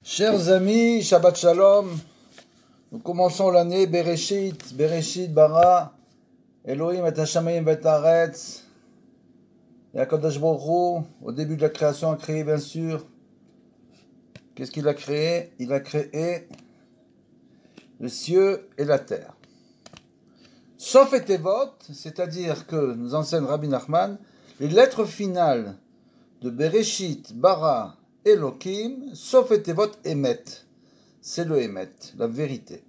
Chers amis, Shabbat Shalom, nous commençons l'année Bereshit bara, Elohim et Hashamayim vet haaretz, et HaKadosh Baruch Hu, au début de la création, a créé bien sûr. Qu'est-ce qu'il a créé? Il a créé le cieux et la terre. Sauf et Tevot, c'est-à-dire que, nous enseigne Rabbi Nachman, les lettres finales de Bereshit bara, Elohim, sauf et Tevot Emet. C'est le Emet, la vérité.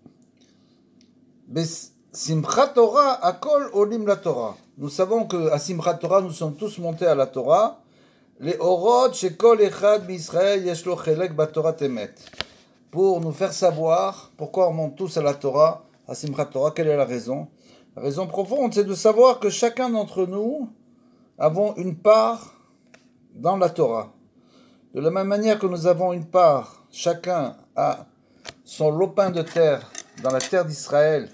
Simchat Torah, Akol Olim la Torah. Nous savons que à Simchat Torah, nous sommes tous montés à la Torah. Les Orod, Shekol Echad B'Israël, Yeshlo Chelek B'Torah Emet. Pour nous faire savoir pourquoi on monte tous à la Torah, à Simchat Torah, quelle est la raison? La raison profonde, c'est de savoir que chacun d'entre nous avons une part dans la Torah. De la même manière que nous avons une part, chacun a son lopin de terre dans la terre d'Israël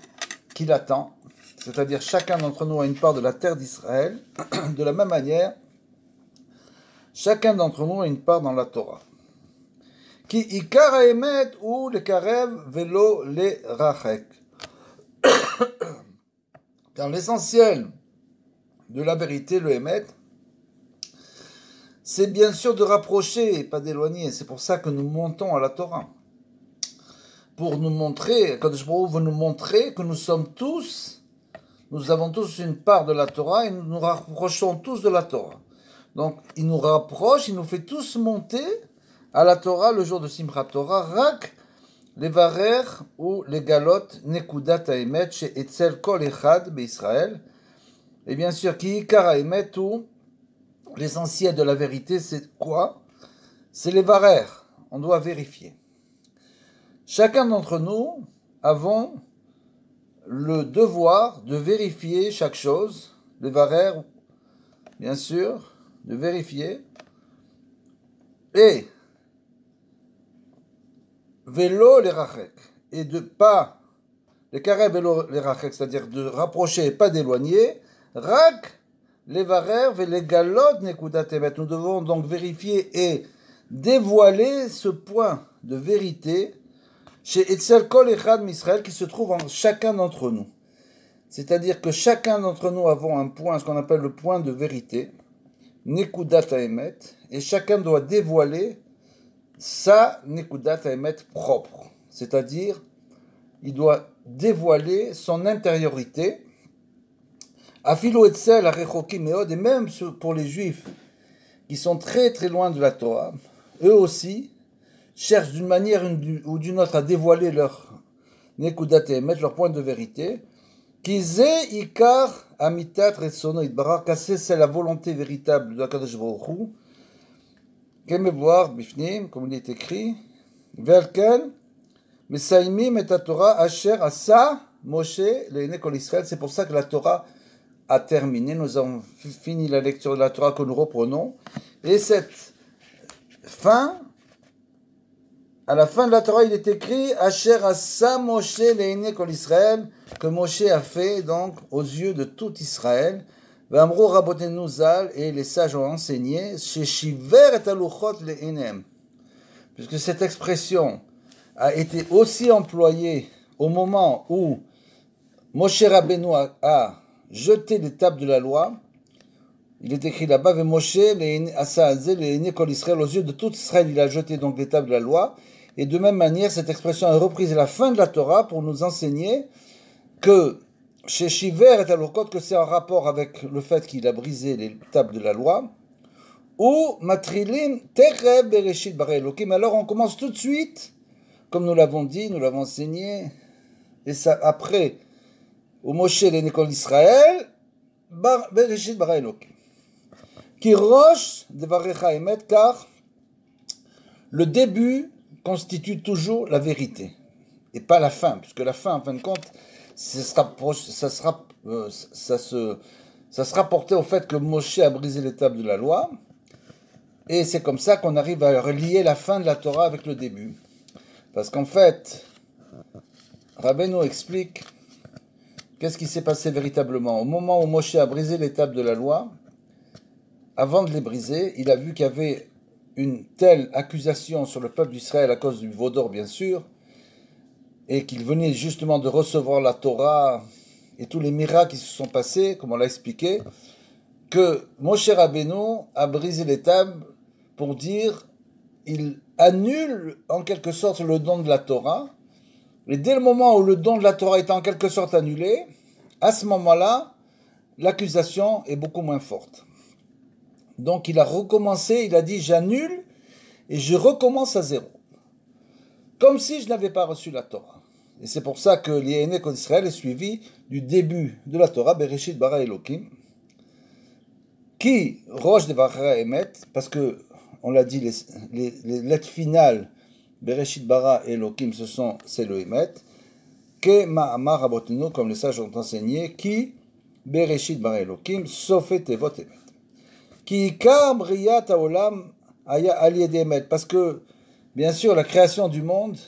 qui l'attend, c'est-à-dire chacun d'entre nous a une part de la terre d'Israël, de la même manière, chacun d'entre nous a une part dans la Torah. Ki ikar haemet ou le karev velo le rachek. Car l'essentiel de la vérité, le émet, c'est bien sûr de rapprocher et pas d'éloigner. C'est pour ça que nous montons à la Torah. Pour nous montrer, Kadosh Baruch Hu veut nous montrer que nous avons tous une part de la Torah et nous nous rapprochons tous de la Torah. Donc, il nous rapproche, il nous fait tous monter à la Torah le jour de Simchat Torah, rak les varer ou les galotes nekudat haemet chez etzel kol echad be'Israël. Et bien sûr, ki ikar haemet ou l'essentiel de la vérité, c'est quoi? C'est les varères. On doit vérifier. Chacun d'entre nous avons le devoir de vérifier chaque chose. Les varères, bien sûr, de vérifier. Et vélo les rachek. Et de pas, les carrés vélo les rachek, c'est-à-dire de rapprocher et pas d'éloigner. Rak les varères et les galotes nekudat emet. Nous devons donc vérifier et dévoiler ce point de vérité chez Etzel Kol Echad Misraël qui se trouve en chacun d'entre nous. C'est-à-dire que chacun d'entre nous avons un point, ce qu'on appelle le point de vérité, nekudat emet, et chacun doit dévoiler sa nekudat emet propre. C'est-à-dire, il doit dévoiler son intériorité. Afilo etzel arechokim meod, et même pour les juifs qui sont très très loin de la Torah, eux aussi cherchent d'une manière ou d'une autre à dévoiler leur nekudat emet, leur point de vérité. Kize ikar amitat retsono itbarach, car c'est la volonté véritable de HaKadosh Baruch Hu. Kemevoir bifnim, comme il est écrit, velken mesaimim et Torah asher asa Moshe le'enei kol Israël. C'est pour ça que la Torah a terminé. Nous avons fini la lecture de la Torah que nous reprenons. Et cette fin, à la fin de la Torah, il est écrit Asher asa Moshe le'enei kol Israël, que Moshe a fait donc aux yeux de tout Israël. V'amru rabotenu zal, et les sages ont enseigné Sheshiver et haluchot le'enem, puisque cette expression a été aussi employée au moment où Moshe Rabbeinu a jeté les tables de la loi. Il est écrit là-bas, Ve Moshe asa le'enei kol Israël, aux yeux de tout Israël, il a jeté donc les tables de la loi. Et de même manière, cette expression est reprise à la fin de la Torah pour nous enseigner que chez Shiver et Alokot, que c'est en rapport avec le fait qu'il a brisé les tables de la loi, ou Matrilim Terev Bereshit bara Elokim. Alors on commence tout de suite, comme nous l'avons dit, nous l'avons enseigné, et ça après, au Moshe le'enei kol Israël, Bereshit bara Elokim. Ki rosh devarecha emet, car le début constitue toujours la vérité, et pas la fin, puisque la fin, en fin de compte, ça sera porté au fait que Moshe a brisé les tables de la loi, et c'est comme ça qu'on arrive à relier la fin de la Torah avec le début. Parce qu'en fait, Rabbeinu explique qu'est-ce qui s'est passé véritablement. Au moment où Moshe a brisé les tables de la loi, avant de les briser, il a vu qu'il y avait une telle accusation sur le peuple d'Israël à cause du veau d'or, bien sûr, et qu'il venait justement de recevoir la Torah et tous les miracles qui se sont passés, comme on l'a expliqué, que Moshe Rabbeinu a brisé les tables pour dire il annule en quelque sorte le don de la Torah, et dès le moment où le don de la Torah est en quelque sorte annulé, à ce moment-là, l'accusation est beaucoup moins forte. Donc il a recommencé, il a dit j'annule et je recommence à zéro. Comme si je n'avais pas reçu la Torah. Et c'est pour ça que l'Yéné Kol Israël est suivi du début de la Torah, Bereshit bara Elokim, qui, Rosh Devachra Emet, parce que, on l'a dit, les lettres finales, Bereshit bara Elokim, c'est le Emet, que Ma'amar Rabotinu, comme les sages ont enseigné, qui, Bereshit bara Elokim, Sofet Evot Emet. Qui Ikar Briyat Haolam Aya Alied Emet, parce que, bien sûr, la création du monde,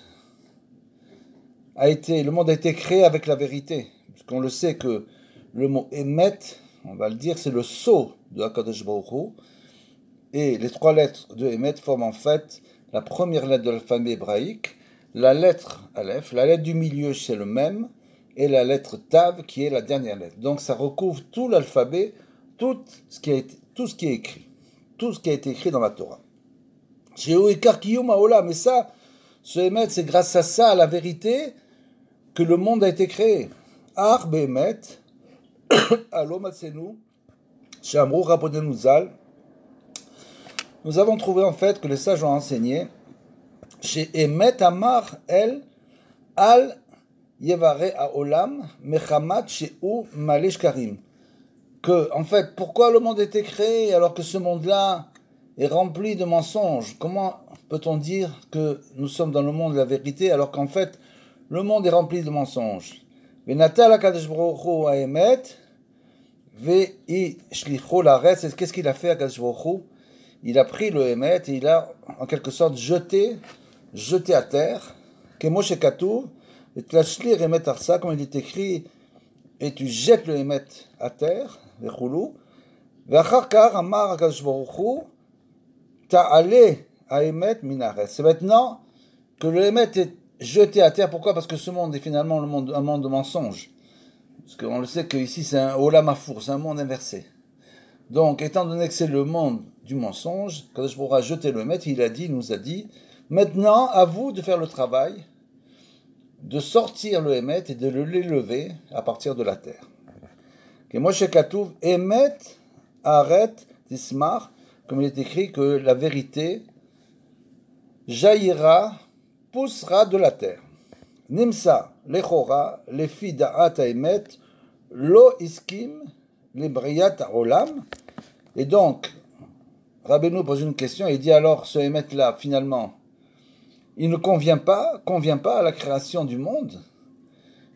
le monde a été créé avec la vérité. Puisqu'on le sait que le mot Emet, on va le dire, c'est le sceau de HaKadosh Baruch Hu. Et les trois lettres de Emet forment en fait la première lettre de l'alphabet hébraïque, la lettre Aleph, la lettre du milieu c'est le même, et la lettre Tav qui est la dernière lettre. Donc ça recouvre tout l'alphabet, tout ce qui est écrit, tout ce qui a été écrit dans la Torah. Mais ça, ce Emet, c'est grâce à ça, à la vérité, que le monde a été créé. Ar Be'emet, Alo Matsenu, Shamru Rabodenu Zal. Nous avons trouvé en fait que les sages ont enseigné chez Emet Amar El Al Yevare Haolam Mechamat Shehu Malish Karim. Que, en fait, pourquoi le monde a été créé alors que ce monde-là est rempli de mensonges? Comment peut-on dire que nous sommes dans le monde de la vérité alors qu'en fait, le monde est rempli de mensonges? Qu'est-ce qu'il a fait à Kadosh Baruch Hu? Il a pris le Emet et il a en quelque sorte jeté à terre. Kemoshe Katuv, et Tlashlir Emet Arsa, comme il est écrit, et tu jettes le Emet à terre, Vechulu. Ve'achar Amar Kadosh Baruch Hu, Ta'ale Haemet Minares. C'est maintenant que le Emet est jeté à terre. Pourquoi? Parce que ce monde est finalement un monde de mensonges. Parce qu'on le sait qu'ici c'est un Olam Hafour, c'est un monde inversé. Donc, étant donné que c'est le monde du mensonge, quand je pourrai jeter le Emet, il nous a dit, maintenant à vous de faire le travail, de sortir le Emet et de l'élever à partir de la terre. Que Moshe Katuv Emet Aret Tismar, comme il est écrit que la vérité jaillira, poussera de la terre. Nimsa, lechora, lefi da'at ha'emet, lo iskim, lebriyat ha'olam. Et donc, Rabbeinu pose une question et dit alors, ce Emet-là, finalement, il ne convient pas à la création du monde,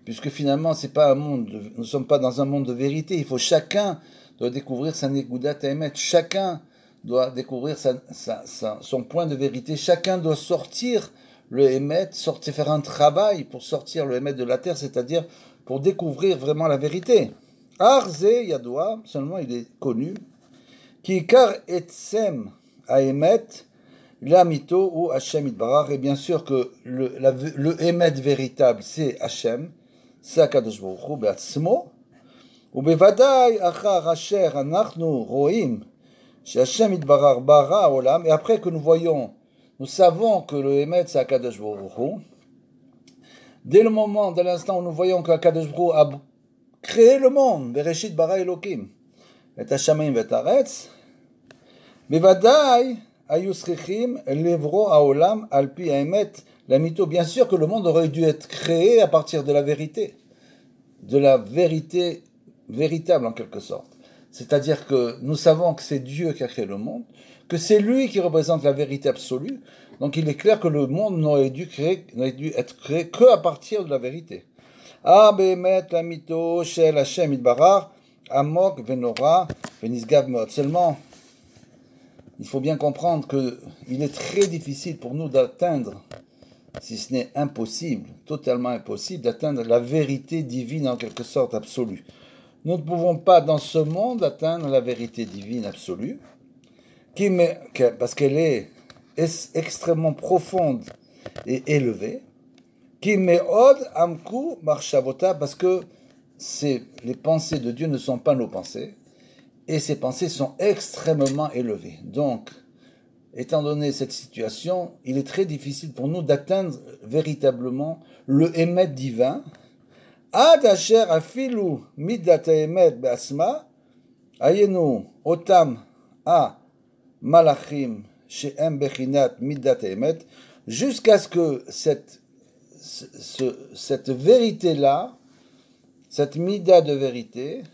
puisque finalement, c'est pas un monde, nous ne sommes pas dans un monde de vérité. Chacun doit découvrir sa Negudat Emet, chacun doit découvrir son point de vérité, chacun doit sortir le Emet, faire un travail pour sortir le Emet de la terre, c'est-à-dire pour découvrir vraiment la vérité. Arze Yadoua, seulement il est connu, qui kar etsem Emet, l'amito ou Hashem Itbarach, et bien sûr que le Emet véritable c'est Hashem, c'est HaKadosh Baruch Hu be'atzmo, ou bevadai achar asher anachnu roim, chez Hashem Itbarach bara olam, et après que nous savons que le Emet c'est HaKadosh Baruch Hu, dès l'instant où nous voyons que HaKadosh Baruch Hu a créé le monde, Bereshit bara Elokim, et Hashamayim et Aretz, bevadai ayu srichim levro haolam alpi haemet lamito. Bien sûr que le monde aurait dû être créé à partir de la vérité véritable en quelque sorte. C'est-à-dire que nous savons que c'est Dieu qui a créé le monde, que c'est lui qui représente la vérité absolue. Donc il est clair que le monde n'aurait dû être créé que à partir de la vérité. Ah behemet lamito shel Hashem itbarach amok venora venisgav meot. Seulement, il faut bien comprendre qu'il est très difficile pour nous d'atteindre, si ce n'est impossible, totalement impossible, d'atteindre la vérité divine en quelque sorte absolue. Nous ne pouvons pas dans ce monde atteindre la vérité divine absolue, parce qu'elle est extrêmement profonde et élevée, qui me'od amku marchavota, parce que les pensées de Dieu ne sont pas nos pensées, et ces pensées sont extrêmement élevées. Donc, étant donné cette situation, il est très difficile pour nous d'atteindre véritablement le émet divin. Ad asher afilu midat haemet be'asma, ayenu otam a malachim she'em bechinat midat haemet, jusqu'à ce que cette vérité-là, cette mida de vérité,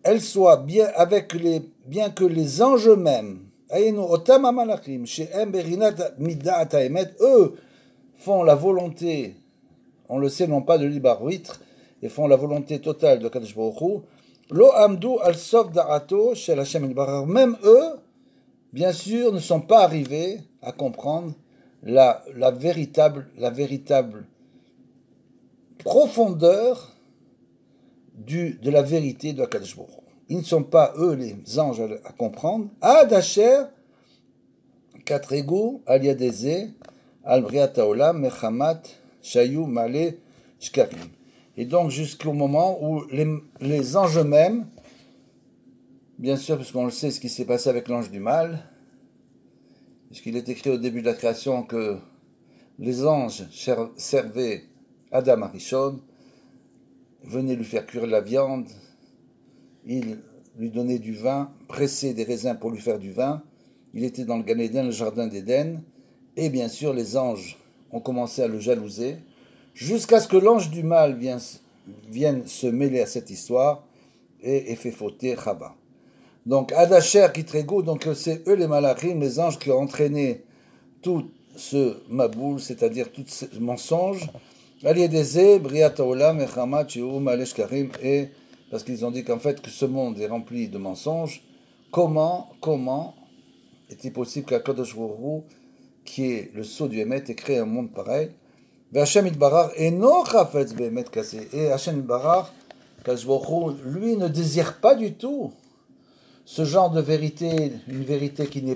elle soit bien que les anges eux-mêmes, eux font la volonté, on le sait, non pas de libre arbitre, et font la volonté totale de Kadosh Baruch Hu, lo amdu al sof da'ato shel Hashem yitbarach, même eux, bien sûr, ne sont pas arrivés à comprendre la véritable profondeur de la vérité de Kadosh Baruch Hu. Ils ne sont pas, eux, les anges, à comprendre. Ad asher katregu al yadeze al briat haolam mechamat shayu male shkarim. Et donc, jusqu'au moment où les anges eux-mêmes, bien sûr, puisqu'on le sait ce qui s'est passé avec l'ange du mal, puisqu'il est écrit au début de la création que les anges servaient Adam Arishon, venaient lui faire cuire la viande, il lui donnait du vin, pressait des raisins pour lui faire du vin. Il était dans le Gan Eden, le jardin d'Éden, et bien sûr les anges ont commencé à le jalouser, jusqu'à ce que l'ange du mal vienne se mêler à cette histoire et fait fauter Chava. Donc Adasher Kitrego, donc c'est eux les malachim, les anges qui ont entraîné tout ce maboul, c'est-à-dire tout ce mensonge, Aliedeze, Briat Haolam, Echamat, Shiu, Male Shkarim, et parce qu'ils ont dit qu'en fait que ce monde est rempli de mensonges. Comment est-il possible qu'Akadosh Baruch Hu, qui est le sceau du Emet, ait créé un monde pareil? Et Hashem Yitbarach, Akadosh Baruch Hu, lui ne désire pas du tout ce genre de vérité, une vérité qui n'est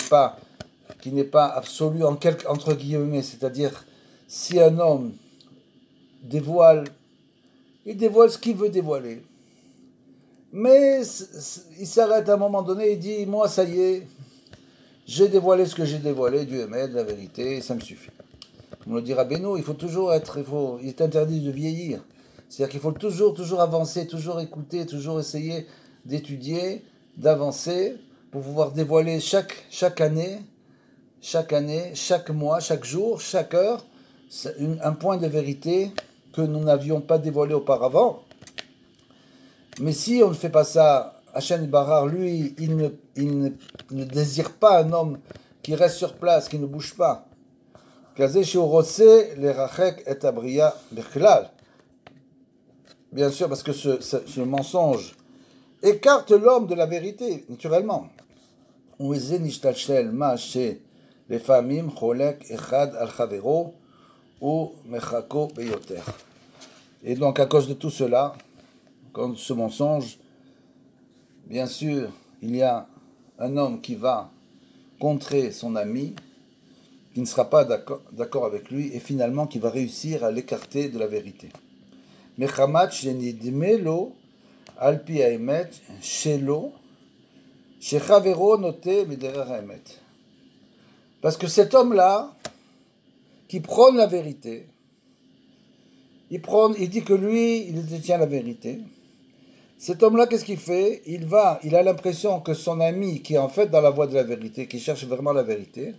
pas absolue entre guillemets, c'est-à-dire si un homme dévoile ce qu'il veut dévoiler. Mais il s'arrête à un moment donné et dit, moi ça y est, j'ai dévoilé ce que j'ai dévoilé, Dieu m'aide, la vérité, ça me suffit. On le dira Beno, il est interdit de vieillir. C'est-à-dire qu'il faut toujours avancer, toujours écouter, toujours essayer d'étudier, d'avancer, pour pouvoir dévoiler chaque année, chaque mois, chaque jour, chaque heure, un point de vérité que nous n'avions pas dévoilé auparavant. Mais si on ne fait pas ça, Hashem Barar, lui, il ne désire pas un homme qui reste sur place, qui ne bouge pas. Bien sûr, parce que ce mensonge écarte l'homme de la vérité, naturellement. Et donc, à cause de tout cela, quand ce mensonge, bien sûr, il y a un homme qui va contrer son ami, qui ne sera pas d'accord avec lui, et finalement qui va réussir à l'écarter de la vérité. Mechamat shenidmelo alpi haemet shelo shechavero note miderer haemet. Parce que cet homme-là, qui prône la vérité, il dit que lui, il détient la vérité. Cet homme-là, qu'est-ce qu'il fait? Il a l'impression que son ami, qui est en fait dans la voie de la vérité, qui cherche vraiment la vérité,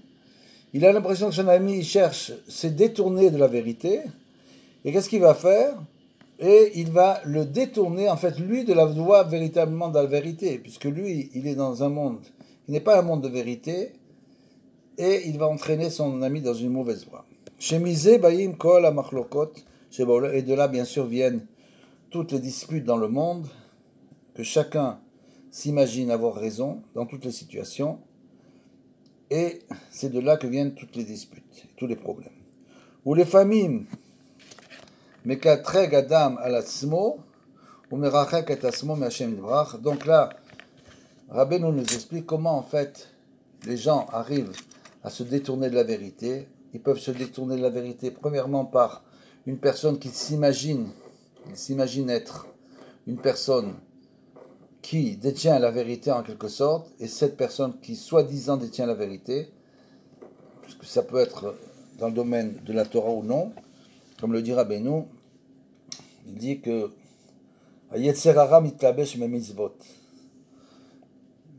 il a l'impression que son ami s'est détourné de la vérité, et qu'est-ce qu'il va faire? Et il va le détourner, en fait, lui, de la voie véritablement de la vérité, puisque lui, il est dans un monde qui n'est pas un monde de vérité, et il va entraîner son ami dans une mauvaise voie. Shemisé bayim kol amachlokot, et de là, bien sûr, viennent toutes les disputes dans le monde, que chacun s'imagine avoir raison dans toutes les situations, et c'est de là que viennent toutes les disputes, tous les problèmes. Ou les familles, mekatreg adam al atzmo, ou merachek et atzmo me'Hashem Yitbarach. Donc là, Rabbeinu nous explique comment en fait les gens arrivent à se détourner de la vérité, ils peuvent se détourner de la vérité premièrement par une personne qui s'imagine être une personne qui détient la vérité en quelque sorte, et cette personne qui soi-disant détient la vérité, parce que ça peut être dans le domaine de la Torah ou non, comme le dit Rabbeinu, il dit que Yetzerara mitlabesh memizvot.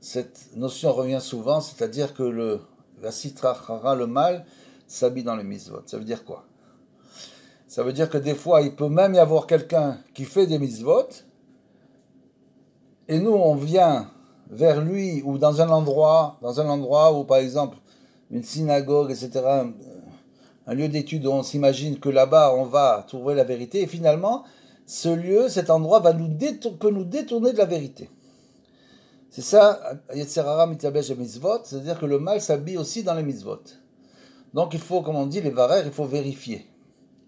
Cette notion revient souvent, c'est-à-dire que la sitra chara, le mal, s'habille dans les mitzvot. Ça veut dire quoi? Ça veut dire que des fois, il peut même y avoir quelqu'un qui fait des mitzvot, et nous, on vient vers lui, ou dans un endroit où, par exemple, une synagogue, etc., un lieu d'étude où on s'imagine que là-bas, on va trouver la vérité, et finalement, ce lieu, cet endroit, peut nous détourner de la vérité. C'est ça, Yetzerara mitlabesh mitzvot, c'est-à-dire que le mal s'habille aussi dans les mitzvot. Donc il faut, comme on dit, les varères, il faut vérifier.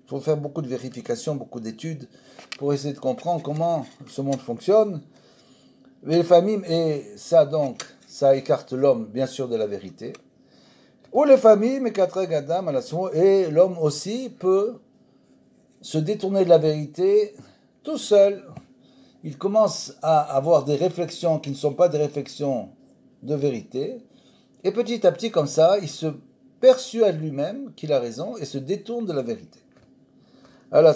Il faut faire beaucoup de vérifications, beaucoup d'études, pour essayer de comprendre comment ce monde fonctionne. Les familles, et ça donc, ça écarte l'homme, bien sûr, de la vérité. Ou les familles, et l'homme aussi peut se détourner de la vérité tout seul. Il commence à avoir des réflexions qui ne sont pas des réflexions de vérité, et petit à petit, comme ça, il se persuade lui-même qu'il a raison et se détourne de la vérité. Il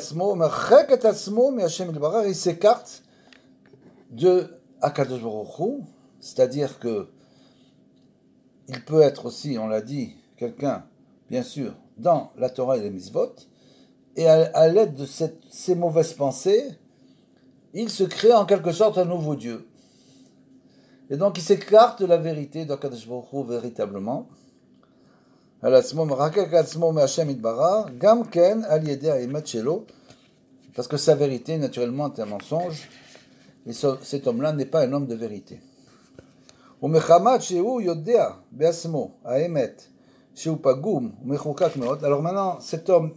s'écarte de Akadosh Baruch Hu, c'est-à-dire que il peut être aussi, on l'a dit, quelqu'un, bien sûr, dans la Torah et les mitzvot, et à l'aide de ces mauvaises pensées, il se crée en quelque sorte un nouveau Dieu. Et donc il s'écarte de la vérité d'Akadosh Baruch Hu véritablement. Parce que sa vérité, naturellement, est un mensonge, et cet homme-là n'est pas un homme de vérité. Alors maintenant, cet homme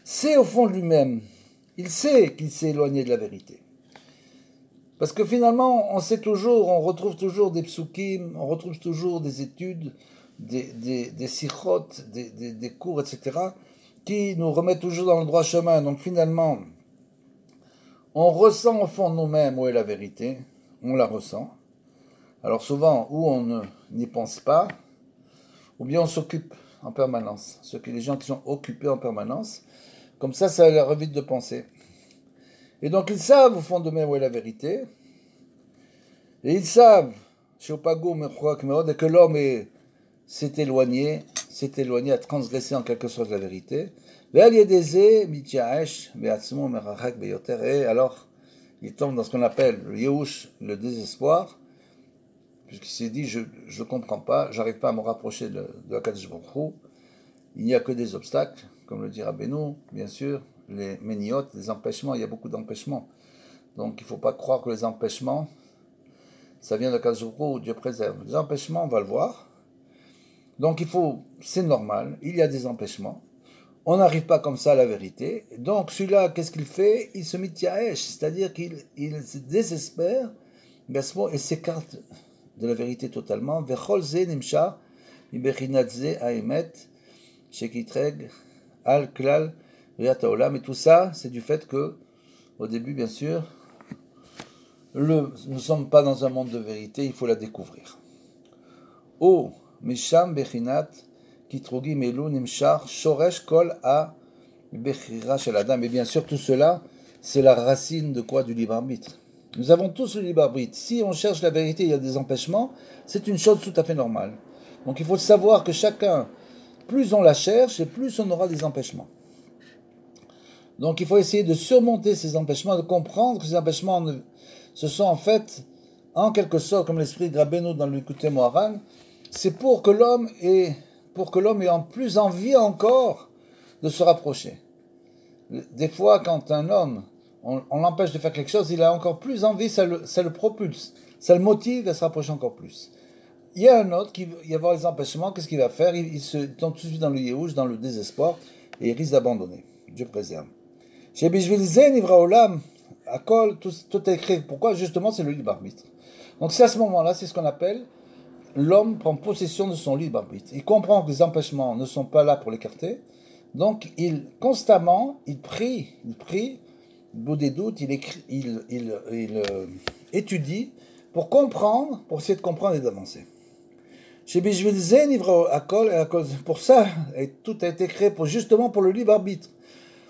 sait au fond de lui-même, il sait qu'il s'est éloigné de la vérité. Parce que finalement, on retrouve toujours des psukim, on retrouve toujours des études, des sikhot, des cours, etc., qui nous remettent toujours dans le droit chemin. Donc finalement, on ressent au fond de nous-mêmes où est la vérité, on la ressent. Alors souvent, ou on n'y pense pas, ou bien on s'occupe en permanence. Les gens qui sont occupés en permanence, comme ça leur évite de penser. Et donc ils savent au fond d'eux-mêmes où est la vérité, et ils savent, et que l'homme s'est éloigné, a transgressé en quelque sorte la vérité. Et alors, il tombe dans ce qu'on appelle le Yehush, le désespoir, puisqu'il s'est dit, je ne comprends pas, j'arrive pas à me rapprocher de Akadosh Baruch Hu, il n'y a que des obstacles, comme le dit Rabbeinu, bien sûr, les méniotes, les empêchements, il y a beaucoup d'empêchements. Donc il ne faut pas croire que les empêchements, ça vient de Akadosh Baruch Hu, Dieu préserve. Les empêchements, on va le voir. Donc c'est normal, il y a des empêchements. On n'arrive pas comme ça à la vérité. Donc celui-là, qu'est-ce qu'il fait? Il se mityaesh, c'est-à-dire qu'il se désespère, et s'écarte de la vérité totalement. Vechol ze nimsha, ibechinat ze haemet, shekitreg, al klal, riyat haolam. Et tout ça, c'est du fait que, au début, bien sûr, nous ne sommes pas dans un monde de vérité, il faut la découvrir. Oh, misham bechinat, kitrogim elu nimshar, shoresh kol a bechira shel adam. Et bien sûr, tout cela, c'est la racine de quoi? Du libre arbitre. Nous avons tous le libre arbitre. Si on cherche la vérité, il y a des empêchements, c'est une chose tout à fait normale. Donc il faut savoir que chacun, plus on la cherche, et plus on aura des empêchements. Donc il faut essayer de surmonter ces empêchements, de comprendre que ces empêchements, ce sont en fait, en quelque sorte, comme l'esprit de Rabbeinu dans le Likutei Moharan, c'est pour que l'homme ait en plus envie encore de se rapprocher. Des fois, quand un homme, on l'empêche de faire quelque chose, il a encore plus envie, ça le propulse, ça le motive à se rapprocher encore plus. Il y a un autre qui va y avoir les empêchements, qu'est-ce qu'il va faire? Il se tombe tout de suite dans le Yehush, dans le désespoir, et il risque d'abandonner. Dieu préserve. Chez Bishvilzen, Ivra Olam, Akol, tout est écrit. Pourquoi? Justement, c'est le libre arbitre. Donc c'est à ce moment-là, c'est ce qu'on appelle l'homme prend possession de son libre arbitre. Il comprend que les empêchements ne sont pas là pour l'écarter. Donc, il prie, au bout des doutes, étudie pour comprendre, pour essayer de comprendre et d'avancer. Pour ça, tout a été créé justement pour le libre arbitre,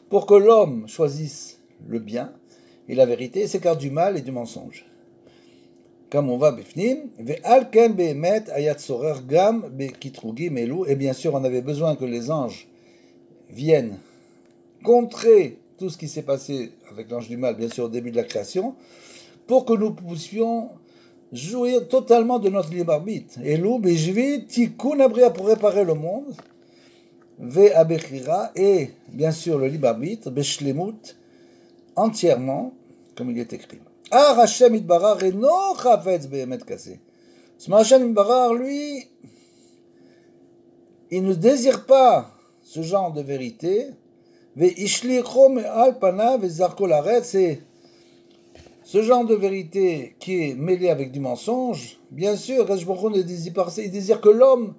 pour que l'homme choisisse le bien et la vérité et s'écarte du mal et du mensonge. Comme on va bifnim, et bien sûr, on avait besoin que les anges viennent contrer tout ce qui s'est passé avec l'ange du mal, bien sûr, au début de la création, pour que nous puissions jouir totalement de notre libre arbitre. Et pour réparer le monde, et bien sûr le libre arbitre, beshlemut, entièrement, comme il est écrit. Hashem Itbarar eno chavetz behemet kaseh. Ce Hashem Itbarar, lui, il ne désire pas ce genre de vérité. Ve'ishlicho me'al panav ve'zarko la'aretz, c'est ce genre de vérité qui est mêlé avec du mensonge. Bien sûr, Kadosh Baruch Hu il désire que l'homme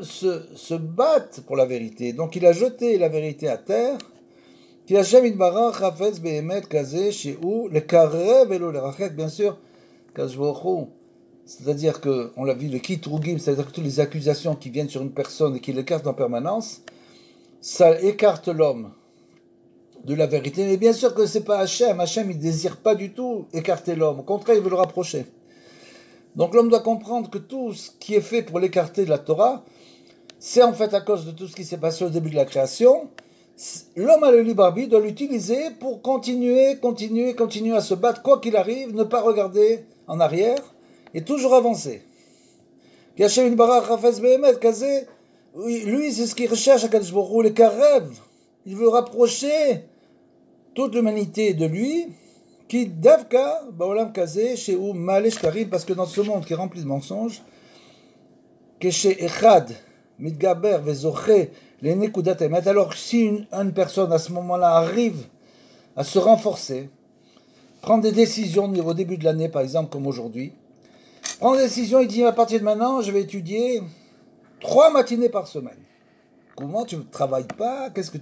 se batte pour la vérité. Donc il a jeté la vérité à terre. Bien sûr, Kadosh Baruch Hu, c'est-à-dire que, on l'a vu, le kitrugim, c'est-à-dire que toutes les accusations qui viennent sur une personne et qui l'écartent en permanence, ça écarte l'homme de la vérité. Mais bien sûr que c'est pas Hachem. Hachem, il désire pas du tout écarter l'homme. Au contraire, il veut le rapprocher. Donc l'homme doit comprendre que tout ce qui est fait pour l'écarter de la Torah, c'est en fait à cause de tout ce qui s'est passé au début de la création. L'homme a le libre arbitre, doit l'utiliser pour continuer à se battre, quoi qu'il arrive, ne pas regarder en arrière et toujours avancer. Lui, c'est ce qu'il recherche à Kadosh Baruch Hu, les Karev. Il veut rapprocher toute l'humanité de lui, qui davka baolam kazé chez ou malesh karim, parce que dans ce monde qui est rempli de mensonges, que chez echad mitgaber vezoche les nekudat emet. Alors si une personne à ce moment-là arrive à se renforcer, prendre des décisions au début de l'année, par exemple comme aujourd'hui, prendre des décisions, il dit à partir de maintenant, je vais étudier 3 matinées par semaine. Comment tu ne travailles pas? Qu'est-ce que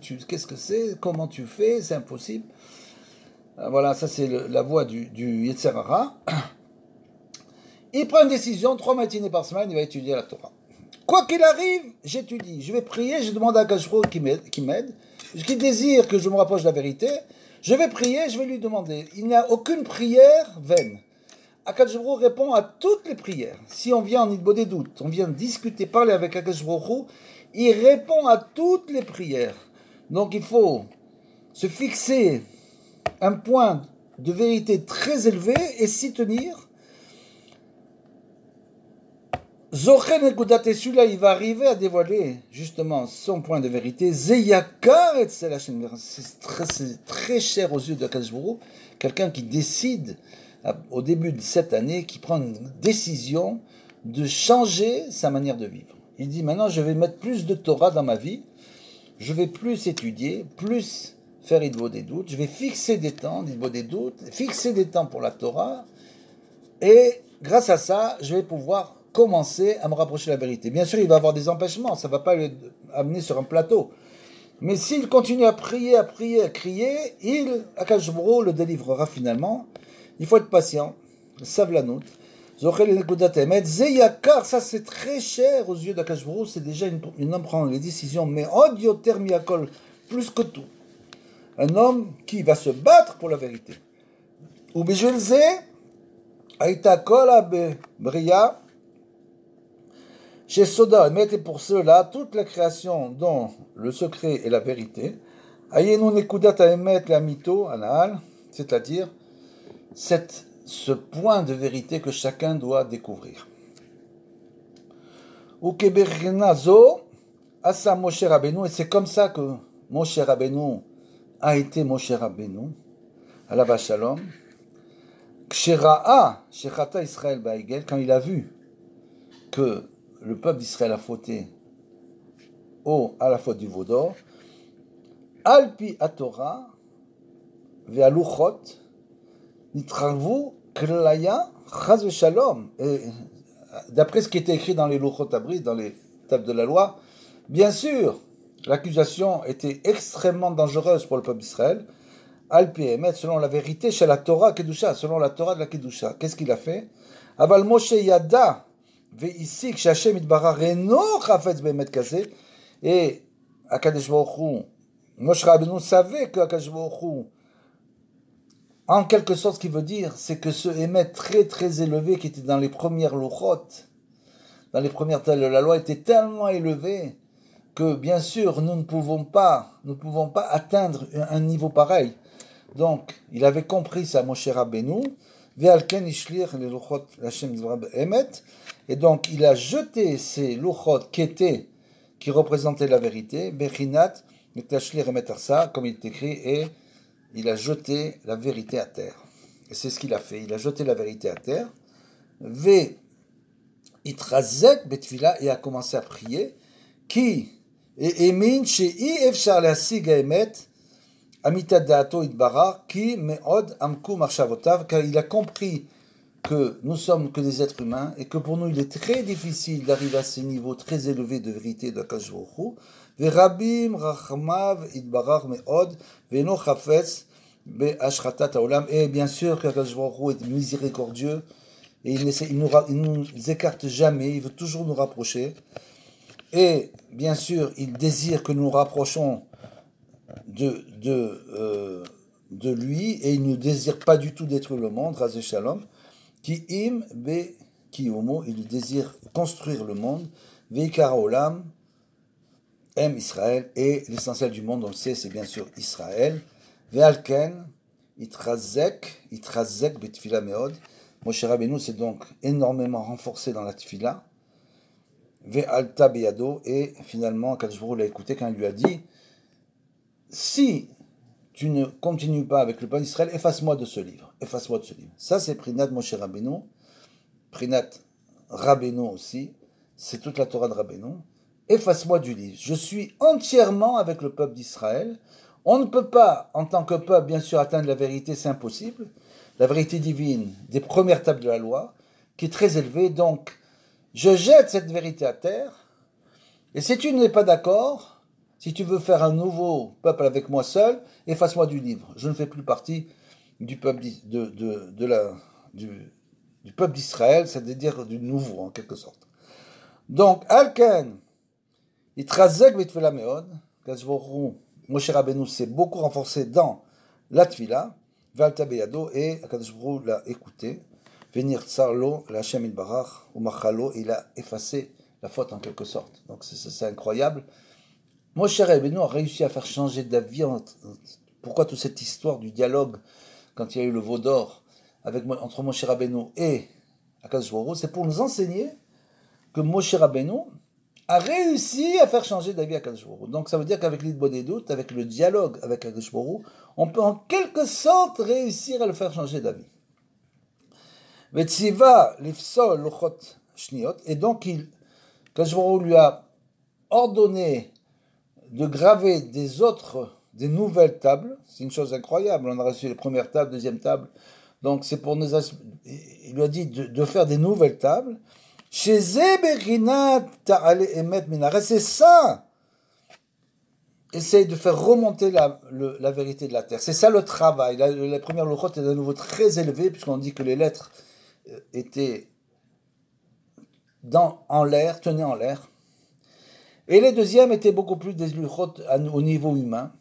c'est? Comment tu fais? C'est impossible. Voilà, ça c'est la voie du Yetzer Hara. Il prend une décision, 3 matinées par semaine, il va étudier la Torah. Quoi qu'il arrive, j'étudie. Je vais prier, je demande à Akash Baruch Hu qui m'aide, qui désire que je me rapproche de la vérité. Je vais prier, je vais lui demander. Il n'y a aucune prière vaine. Akash Baruch Hu répond à toutes les prières. Si on vient en Idbo des doutes, on vient discuter, parler avec Akash Baruch Hu, il répond à toutes les prières. Donc il faut se fixer un point de vérité très élevé et s'y tenir. Zochen et Goudat, celui-là, il va arriver à dévoiler justement son point de vérité. Zeyakar et Tselachem, c'est très cher aux yeux de Akash Baruch Hu, quelqu'un qui décide au début de cette année, qui prend une décision de changer sa manière de vivre. Il dit maintenant je vais mettre plus de Torah dans ma vie, je vais plus étudier, plus faire Idbo des doutes, je vais fixer des temps d'Idbo des doutes, fixer des temps pour la Torah, et grâce à ça, je vais pouvoir commencer à me rapprocher de la vérité. Bien sûr, il va avoir des empêchements, ça ne va pas l'amener sur un plateau. Mais s'il continue à prier, à crier, Akash Baruch Hu le délivrera finalement. Il faut être patient, savlanout. Zeyakar, ça c'est très cher aux yeux d'Akash Baruch Hu, c'est déjà une homme prend les décisions, mais odioter miakol, plus que tout. Un homme qui va se battre pour la vérité. Ou bejelze, aïta kol bria, chez Soda, mettez pour cela toute la création dont le secret est la vérité. Ayenu nekudat aemet la mito anal, c'est-à-dire ce point de vérité que chacun doit découvrir. Ukebernazo asa Moshe Rabbeinu, et c'est comme ça que Moshe Rabbeinu a été Moshe Rabbeinu, alav shalom. Kshera'a shechata Israël ba'egel, quand il a vu que le peuple d'Israël a fauté à la faute du veau d'or, alpi atorah ve'aluchot nitravu klaya chaz ve'shalom, et d'après ce qui était écrit dans les Luchot Abrit, dans les tables de la loi, bien sûr, l'accusation était extrêmement dangereuse pour le peuple d'Israël. Al-Pi Emet, selon la vérité, chez la Torah Kedusha, selon la Torah de la Kedusha. Qu'est-ce qu'il a fait? Aval Moshe Yada, ve'isik sh'Hashem itbarach reno chafetz be'emet kazeh. Et Akadosh Baruch Hu, Moshe Rabbeinu savait que Akadosh Baruch Hu, en quelque sorte, ce qu'il veut dire, c'est que ce émet très très élevé qui était dans les premières Luchot, dans les premières tables de la loi, était tellement élevé que, bien sûr, nous ne pouvons pas atteindre un niveau pareil. Donc, il avait compris ça, Moshe Rabbeinu, Ve'alken ishlir les Luchot Hashem Emet, et donc il a jeté ces Luchot qui représentaient la vérité, Bechinat, Tashlir Emet Arsa, comme il est écrit, et il a jeté la vérité à terre. Et c'est ce qu'il a fait, il a jeté la vérité à terre, Ve Itrazek Betfila, et a commencé à prier, qui, et Emin, Shei Efshar Leasig Emet, Amitad Da'ato Idbarar, qui me'od amku marshavotav, car il a compris que nous sommes que des êtres humains et que pour nous il est très difficile d'arriver à ces niveaux très élevés de vérité de Akadosh Baruch Hu. Ve'rabim rachmav idbarar me'od ve'no chafetz be'ashratat haolam. Et bien sûr qu'Akadosh Baruch Hu est miséricordieux et il nous écarte jamais, il veut toujours nous rapprocher. Et bien sûr, il désire que nous nous rapprochons de lui, et il ne désire pas du tout détruire le monde, Razé Shalom, qui im be kiyumo, il désire construire le monde, veikara olam, aime Israël, et l'essentiel du monde, on le sait, c'est bien sûr Israël, ve'alken, itrazek betfila meod, Moshe Rabbeinu s'est donc énormément renforcé dans la tfila, ve'alta beyado, et finalement, Akadosh Baruch Hu l'a écouté quand il lui a dit, si tu ne continues pas avec le peuple d'Israël, efface-moi de ce livre. Efface-moi de ce livre. Ça, c'est Prinat Moshe Rabbeinu. Prinat Rabbeinu aussi. C'est toute la Torah de Rabbeinu. Efface-moi du livre. Je suis entièrement avec le peuple d'Israël. On ne peut pas, en tant que peuple, bien sûr, atteindre la vérité, c'est impossible. La vérité divine des premières tables de la loi, qui est très élevée. Donc, je jette cette vérité à terre. Et si tu n'es pas d'accord, si tu veux faire un nouveau peuple avec moi seul, efface-moi du livre. Je ne fais plus partie du peuple du peuple d'Israël, c'est-à-dire du nouveau en quelque sorte. Donc, Alken, Itrazek Betfila Meod, Moshe Rabbeinu s'est beaucoup renforcé dans la Tfila, Valta Beyado, et Akadosh Baruch Hu l'a écouté, Venir Tsarlo, la Hashem Ilbarach, ou Machalo, il a effacé la faute en quelque sorte. Donc, c'est incroyable. Moshe Rabbeinu a réussi à faire changer d'avis. Pourquoi toute cette histoire du dialogue quand il y a eu le veau d'or entre Moshe Rabbeinu et Akadosh Baruch Hu, c'est pour nous enseigner que Moshe Rabbeinu a réussi à faire changer d'avis Akadosh Baruch Hu. Donc ça veut dire qu'avec l'Idbodedut, avec le dialogue avec Akadosh Baruch Hu, on peut en quelque sorte réussir à le faire changer d'avis. Vetziva lifsol luchot shniot, et donc Akadosh Baruch Hu lui a ordonné de graver des nouvelles tables. C'est une chose incroyable. On a reçu les premières tables, deuxième table. Donc c'est pour nous. Il lui a dit de faire des nouvelles tables. Chez Zeberinat Ta'ale Emet Minaret, c'est ça. Essaye de faire remonter la vérité de la terre. C'est ça le travail. La première Luchot est de nouveau très élevée, puisqu'on dit que les lettres étaient en l'air, tenaient en l'air. Et les deuxièmes étaient beaucoup plus des luchot au niveau humain,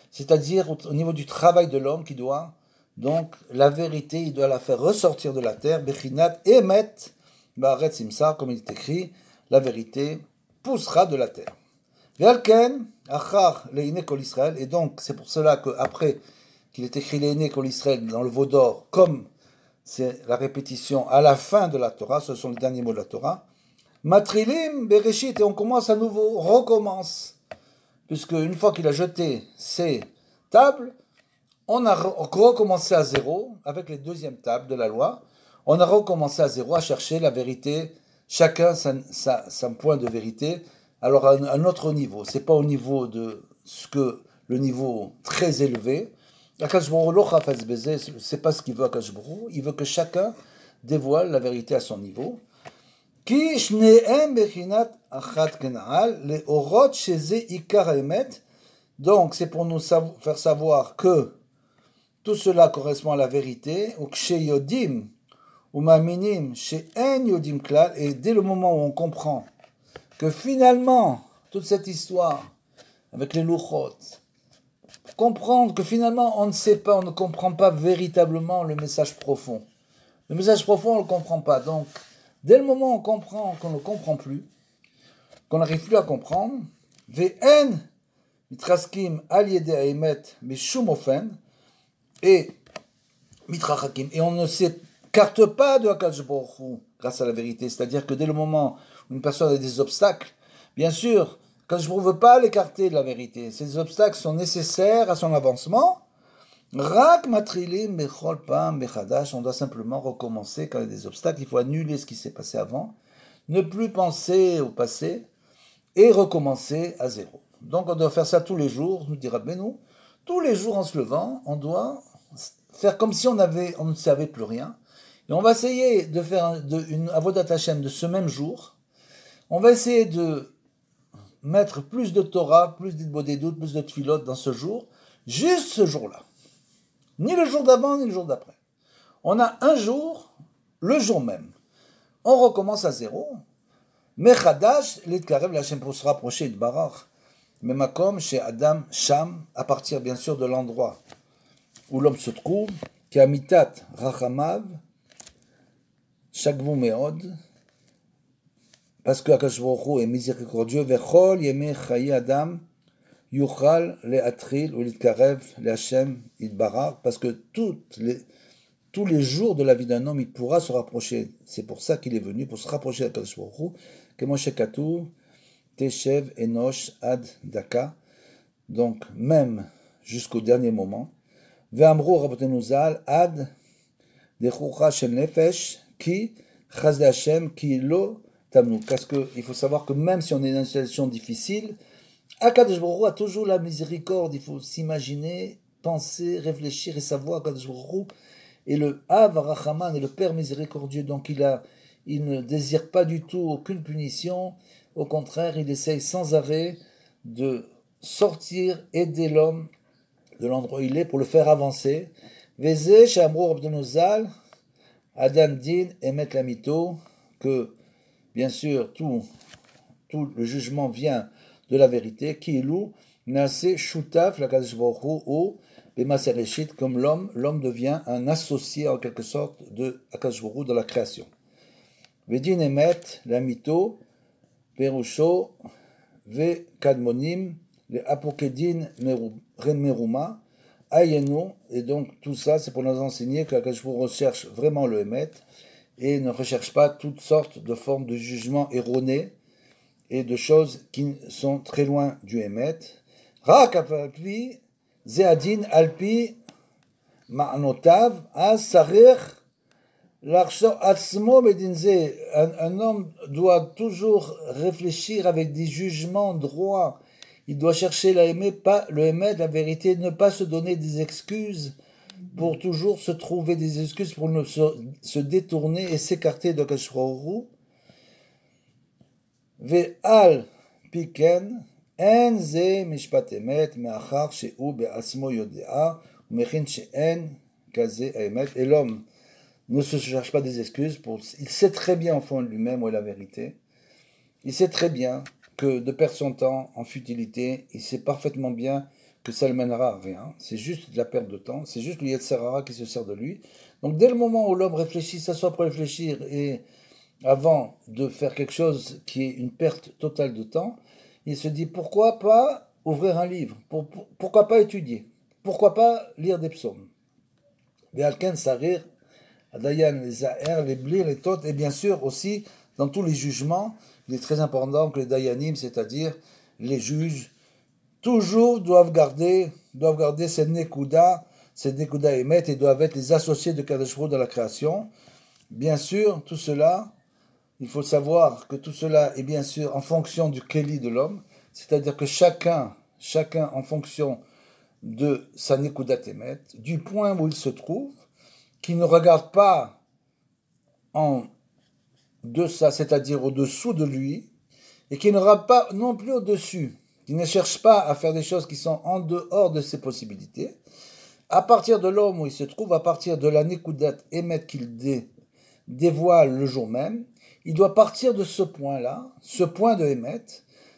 c'est-à-dire au niveau du travail de l'homme qui doit, donc la vérité, il doit la faire ressortir de la terre, Bechinat Emet, Ba'aretz Imsar, comme il est écrit, la vérité poussera de la terre. Ve'alken, Achar Le'ine Kol Israël, et donc c'est pour cela qu'après qu'il est écrit Le'ine Kol Israël dans le veau d'or, comme c'est la répétition à la fin de la Torah, ce sont les derniers mots de la Torah, Matrilim, Bereshit, et on commence à nouveau, recommence. Puisque une fois qu'il a jeté ses tables, on a recommencé à zéro, avec les deuxièmes tables de la loi, on a recommencé à zéro à chercher la vérité, chacun son point de vérité, alors à un autre niveau. C'est pas au niveau de ce que le niveau très élevé. Akadosh Baruch Hu, c'est pas ce qu'il veut Akadosh Baruch Hu, il veut que chacun dévoile la vérité à son niveau. Ki shneem bechinat achat kenal le orot sheze ikar haemet. Donc, c'est pour nous faire savoir que tout cela correspond à la vérité. Ou kshe yodim ou maminim she'en yodim klal. Et dès le moment où on comprend que finalement, toute cette histoire avec les louchot, comprendre que finalement on ne sait pas, on ne comprend pas véritablement le message profond. Le message profond, on ne le comprend pas. Donc, dès le moment où on comprend qu'on ne le comprend plus, qu'on n'arrive plus à comprendre, V'en mitraskim al yede haemet mishum ofen, et mitrachakim, et on ne s'écarte pas de Hakadosh Baruch Hu grâce à la vérité. C'est-à-dire que dès le moment où une personne a des obstacles, bien sûr, Hakadosh Baruch Hu ne veut pas l'écarter de la vérité. Ces obstacles sont nécessaires à son avancement. Rak matrilim bechol pam bechadash, on doit simplement recommencer quand il y a des obstacles. Il faut annuler ce qui s'est passé avant, ne plus penser au passé et recommencer à zéro. Donc on doit faire ça tous les jours, nous dira Benou. Tous les jours en se levant, on doit faire comme si on ne savait plus rien. Et on va essayer de faire une avodat Hashem de ce même jour. On va essayer de mettre plus de Torah, plus d'Idbodedut, plus de Tfilot dans ce jour, juste ce jour-là. Ni le jour d'avant, ni le jour d'après. On a un jour, le jour même. On recommence à zéro. Mechadash, l'itkarev l'Hashem pour se rapprocher de Barach. Memakom chez Adam Sham, à partir bien sûr de l'endroit où l'homme se trouve, qui a mitat rachamav, shagvu meod, parce que Hakadosh Baruch Hu est miséricordieux, vechol yemei chayi Adam, yuchal le'atril ou l'itkarev l'Hashem itbarach, parce que tous les jours de la vie d'un homme, il pourra se rapprocher. C'est pour ça qu'il est venu, pour se rapprocher d'Hakadosh Baruch Hu, que Moshe Katuv, Teshev Enosh Ad Daka, donc même jusqu'au dernier moment. Ve'amru Rabbeinu Zal Ad Dechucha Shel Nefesh Ki Chaz Hashem Ki Lo Tamnu. Parce qu'il faut savoir que même si on est dans une situation difficile, Hakadosh Baruch Hu a toujours la miséricorde. Il faut s'imaginer, penser, réfléchir et savoir Hakadosh Baruch Hu est le Av Rachaman et le Père miséricordieux. Donc il ne désire pas du tout aucune punition. Au contraire, il essaye sans arrêt de sortir, aider l'homme de l'endroit où il est pour le faire avancer. Veze Shamro Rabbeinu Zal, Adam Din Emet Lamito, que bien sûr tout le jugement vient de la vérité. Kilu Nase Shutaf l'Hakadosh Baruch Hu ou B'Maaseh Reshit, comme l'homme devient un associé en quelque sorte de Hakadosh Baruch Hu dans la création. Vedin Emet Lamito Perusho ve kadmonim le apokedin meruma ayenu, et donc tout ça c'est pour nous enseigner que Hakadosh Baruch Hu recherche vraiment le Emet et ne recherche pas toutes sortes de formes de jugements erronés et de choses qui sont très loin du Emet. Rak alpi zeadin alpi ma'anotav as sarir. Un homme doit toujours réfléchir avec des jugements droits. Il doit chercher le Emet, la vérité, ne pas se donner des excuses pour toujours se trouver des excuses pour se détourner et s'écarter de Hakadosh Baruch Hu. Ve'al piken en ze mishpat emet me'achar she'u be'asmo yodea u'mechin she'en kaze emet. Et l'homme ne se cherche pas des excuses. Il sait très bien au fond de lui-même où est la vérité. Il sait très bien que de perdre son temps en futilité, il sait parfaitement bien que ça ne le mènera à rien. C'est juste de la perte de temps. C'est juste le Yetzer Hara qui se sert de lui. Donc dès le moment où l'homme réfléchit, s'assoit pour réfléchir, et avant de faire quelque chose qui est une perte totale de temps, il se dit pourquoi pas ouvrir un livre, pourquoi pas étudier, pourquoi pas lire des psaumes. Ve'alken sarir Dayan, les Zahir, les Blir, les Tot, et bien sûr aussi dans tous les jugements, il est très important que les Dayanim, c'est-à-dire les juges, toujours doivent garder cette Nekuda Emet, et doivent être les associés de Hakadosh Baruch Hu dans la création. Bien sûr, tout cela, il faut savoir que tout cela est bien sûr en fonction du Keli de l'homme, c'est-à-dire que chacun en fonction de sa Nekuda Emet, du point où il se trouve, qui ne regarde pas en de ça, c'est-à-dire au-dessous de lui, et qui n'aura pas non plus au-dessus, qui ne cherche pas à faire des choses qui sont en dehors de ses possibilités, à partir de l'homme où il se trouve, à partir de la Nekudat Emet qu'il dévoile le jour même, il doit partir de ce point-là, ce point de Emet,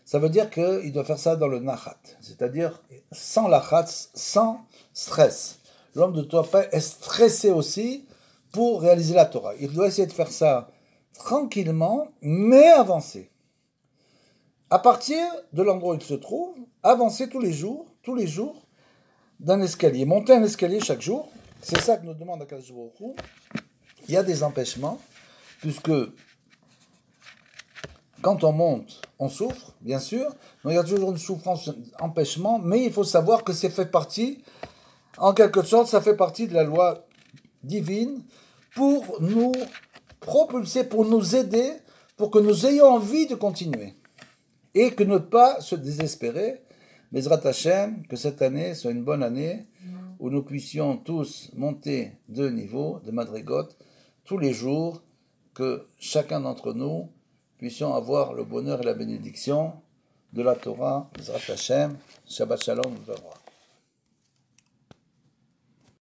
ça veut dire qu'il doit faire ça dans le Nachat, c'est-à-dire sans lachat, sans stress. L'homme ne doit pas être stressé aussi pour réaliser la Torah. Il doit essayer de faire ça tranquillement, mais avancer. À partir de l'endroit où il se trouve, avancer tous les jours, d'un escalier, monter un escalier chaque jour. C'est ça que nous demande Akadosh Baruch Hu. Il y a des empêchements, puisque quand on monte, on souffre, bien sûr. Donc il y a toujours une souffrance, un empêchement, mais il faut savoir que c'est fait partie, en quelque sorte, ça fait partie de la loi divine pour nous propulser, pour nous aider, pour que nous ayons envie de continuer. Et que ne pas se désespérer. Bezrat Hashem, que cette année soit une bonne année où nous puissions tous monter de niveau, de madrigot, tous les jours, que chacun d'entre nous puissions avoir le bonheur et la bénédiction de la Torah. Bezrat Hashem, Shabbat Shalom,